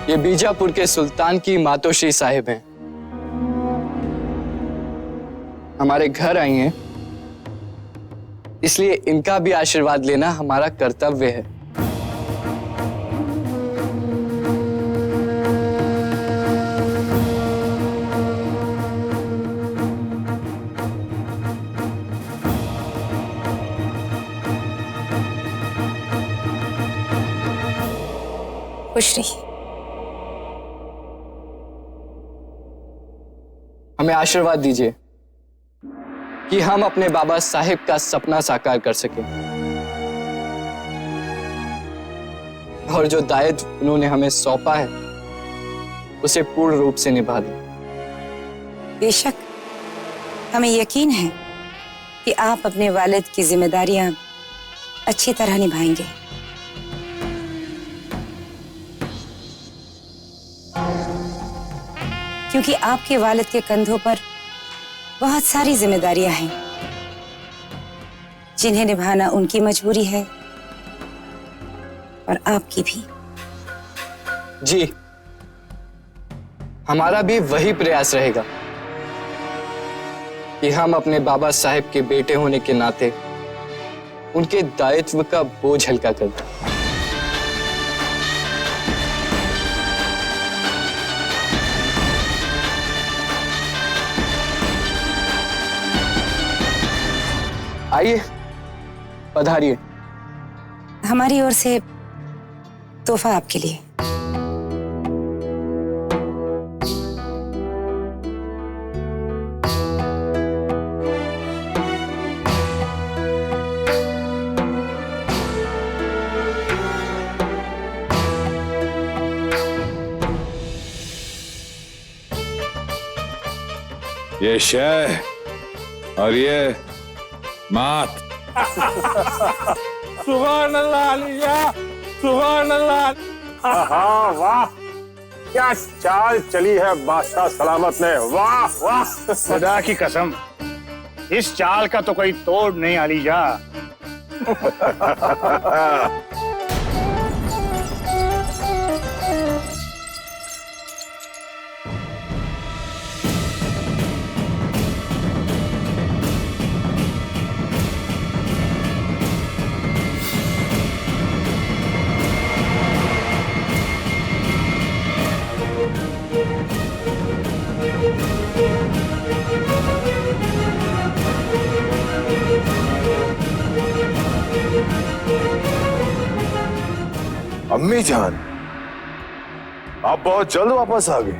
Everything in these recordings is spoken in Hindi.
ये बीजापुर के सुल्तान की मातोश्री साहिब हैं। हमारे घर आई हैं, इसलिए इनका भी आशीर्वाद लेना हमारा कर्तव्य है। खुश रही। हमें आशीर्वाद दीजिए कि हम अपने बाबा साहिब का सपना साकार कर सकें और जो दायित्व उन्होंने हमें सौंपा है उसे पूर्ण रूप से निभा दें। बेशक, हमें यकीन है कि आप अपने वालिद की जिम्मेदारियां अच्छी तरह निभाएंगे। क्योंकि आपके वालिद के कंधों पर बहुत सारी जिम्मेदारियां हैं जिन्हें निभाना उनकी मजबूरी है और आपकी भी। जी, हमारा भी वही प्रयास रहेगा कि हम अपने बाबा साहिब के बेटे होने के नाते उनके दायित्व का बोझ हल्का कर दें। आइए, पधारिए। हमारी ओर से तोहफा आपके लिए। ये शह और ये मात। सुभान अल्लाह अलिया, सुभान अल्लाह। हाँ, वाह, क्या चाल चली है बादशाह सलामत ने। वाह वाह, खुदा की कसम, इस चाल का तो कोई तोड़ नहीं अलीजा। अम्मी जान, आप बहुत जल्द वापस आ गए।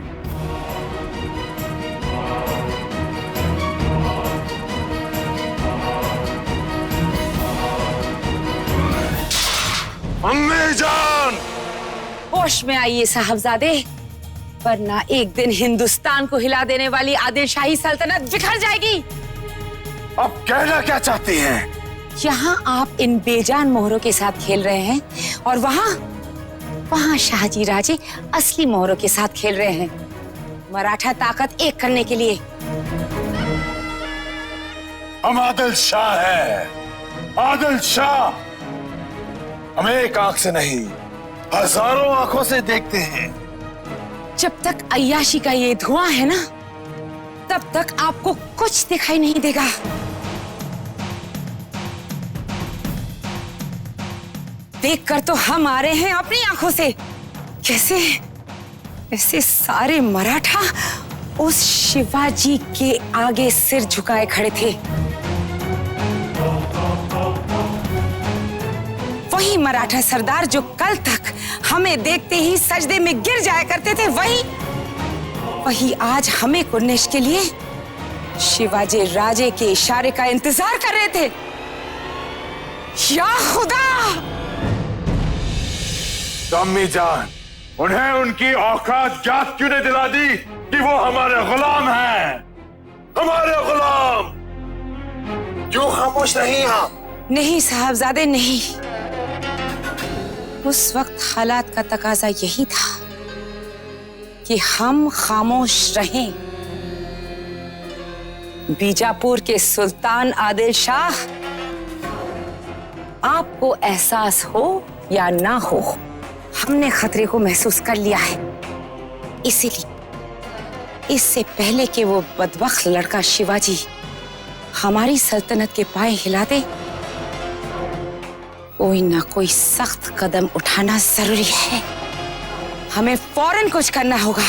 अम्मी जान, होश में आइए साहबजादे, वरना एक दिन हिंदुस्तान को हिला देने वाली आदिल शाही सल्तनत बिखर जाएगी। आप कहना क्या चाहती हैं? यहाँ आप इन बेजान मोहरों के साथ खेल रहे हैं और वहाँ शाहजी राजे असली मोहरों के साथ खेल रहे हैं, मराठा ताकत एक करने के लिए। हम आदिल शाह हैं, आदिल शाह। हम एक आंख से नहीं, हजारों आंखों से देखते हैं। जब तक अय्याशी का ये धुआं है ना, तब तक आपको कुछ दिखाई नहीं देगा। देखकर तो हम आ रहे हैं अपनी आंखों से, कैसे सारे मराठा उस शिवाजी के आगे सिर झुकाए खड़े थे। वही मराठा सरदार जो कल तक हमें देखते ही सजदे में गिर जाया करते थे, वही आज हमें कुर्निश के लिए शिवाजी राजे के इशारे का इंतजार कर रहे थे। या खुदा! अम्मी जान, उन्हें उनकी औकात याद क्यों नहीं दिला दी कि वो हमारे गुलाम हैं, हमारे गुलाम। क्यों खामोश नहीं आप? नहीं साहबजादे, नहीं। उस वक्त हालात का तकाजा यही था कि हम खामोश रहें। बीजापुर के सुल्तान आदिल शाह, आपको एहसास हो या ना हो, हमने खतरे को महसूस कर लिया है। इसीलिए इससे पहले कि वो बदबख्त लड़का शिवाजी हमारी सल्तनत के पांव हिला दे, कोई ना कोई सख्त कदम उठाना जरूरी है। हमें फौरन कुछ करना होगा।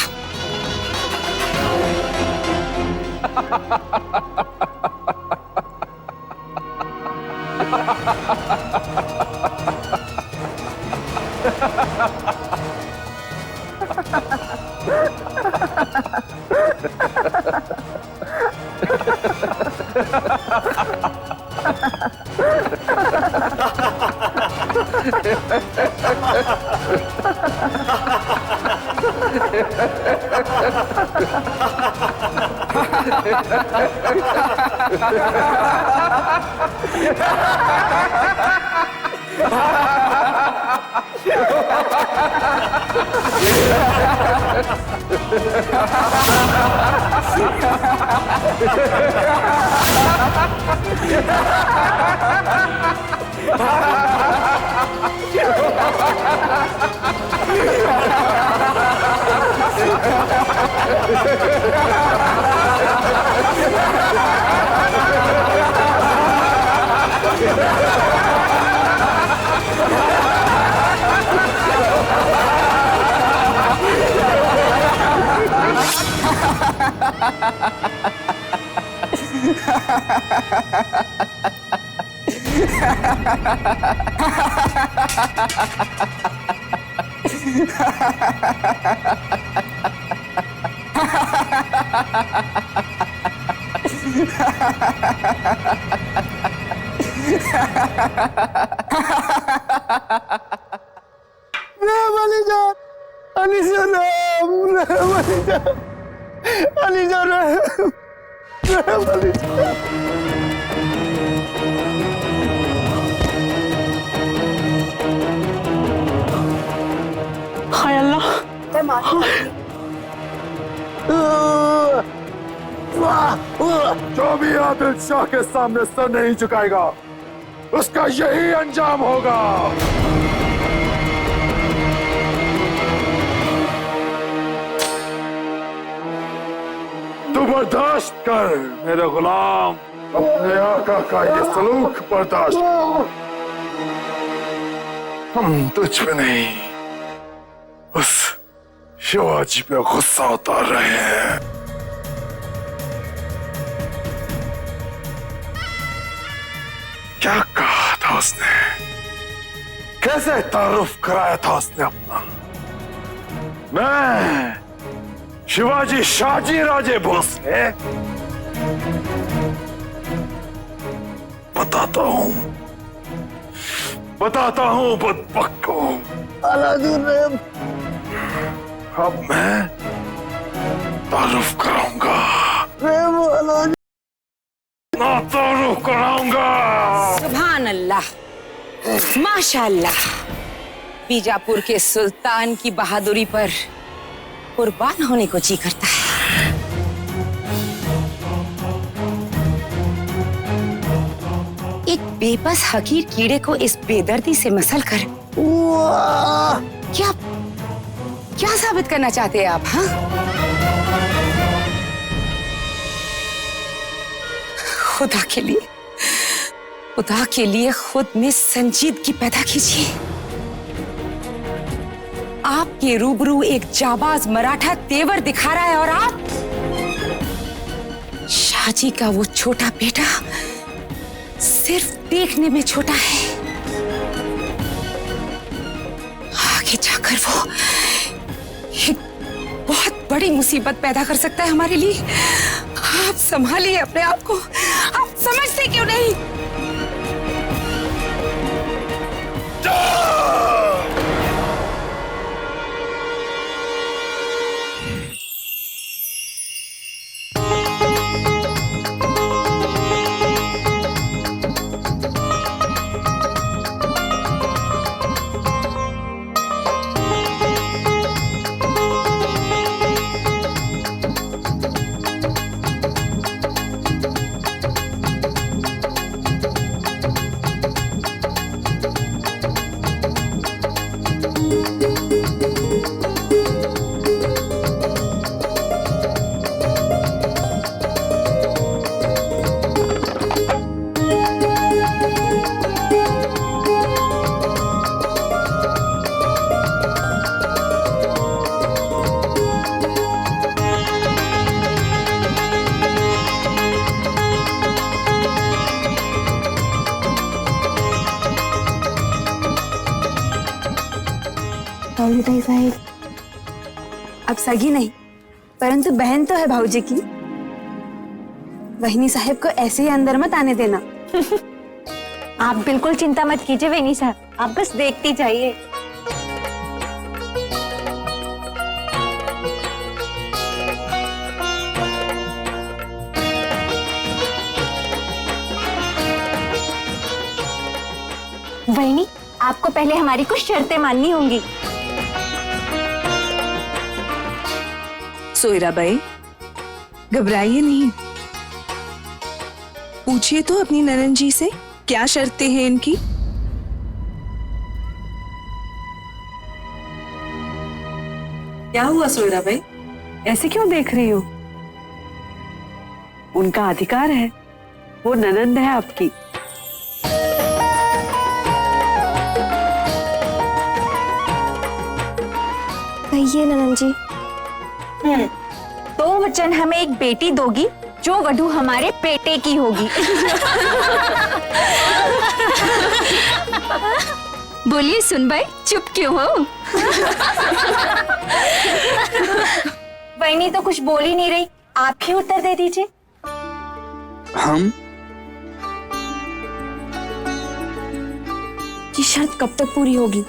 जो भी आदिल शाह के सामने सर नहीं झुकाएगा उसका यही अंजाम होगा। तू बर्दाश्त कर मेरे गुलाम, अपने आका का ये सलूक बर्दाश्त। हम तुझ पे नहीं उस शिवाजी पे गुस्सा उतार रहे हैं। क्या कहा था उसने, कैसे तारुफ कराया था उसने अपना? मैं शिवाजी शाहजी राजे भोसले बताता हूँ बदबख्त को। अब मैं तारुफ कराऊंगा, ना तारुफ कराऊंगा। सुभान अल्लाह, माशाअल्लाह। बीजापुर के सुल्तान की बहादुरी पर कुर्बान होने को जी करता है। एक बेबस हकीर कीड़े को इस बेदर्दी से मसल कर क्या क्या साबित करना चाहते हैं आप? हाँ, खुदा के लिए खुद में संजीदगी पैदा कीजिए। आपके रूबरू एक जाबाज मराठा तेवर दिखा रहा है और आप शाहजी का वो छोटा बेटा सिर्फ देखने में छोटा है, आगे जाकर वो एक बहुत बड़ी मुसीबत पैदा कर सकता है हमारे लिए। आप संभालिए अपने आप को, आप समझते क्यों नहीं? दौलताई साहिब, अब सगी नहीं परंतु बहन तो है भाऊजी की। वहीनी साहब को ऐसे ही अंदर मत आने देना। आप बिल्कुल चिंता मत कीजिए वेनी साहब, आप बस देखती जाइए। वहीनी, आपको पहले हमारी कुछ शर्तें माननी होंगी। सोयराबाई, घबराइए नहीं, पूछिए तो अपनी ननन जी से क्या शर्तें हैं इनकी। क्या हुआ सोयराबाई, ऐसे क्यों देख रही हो? उनका अधिकार है, वो ननंद है आपकी। कहिए ननन जी। तो वचन हमें एक बेटी दोगी जो वधू हमारे बेटे की होगी। बोलिए सुनबाई, चुप क्यों हो? वहीनी तो कुछ बोल ही नहीं रही, आप ही उत्तर दे दीजिए। हम ये शर्त कब तक पूरी होगी?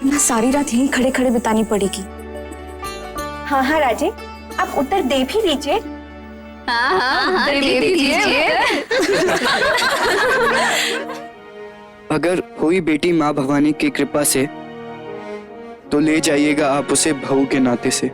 ना सारी रात यहीं खड़े खड़े बितानी पड़ेगी। हाँ हाँ राजे, आप उत्तर दे भी दीजिए। हाँ, दे दीजिए। अगर हुई बेटी माँ भवानी की कृपा से तो ले जाइएगा आप उसे बहू के नाते से।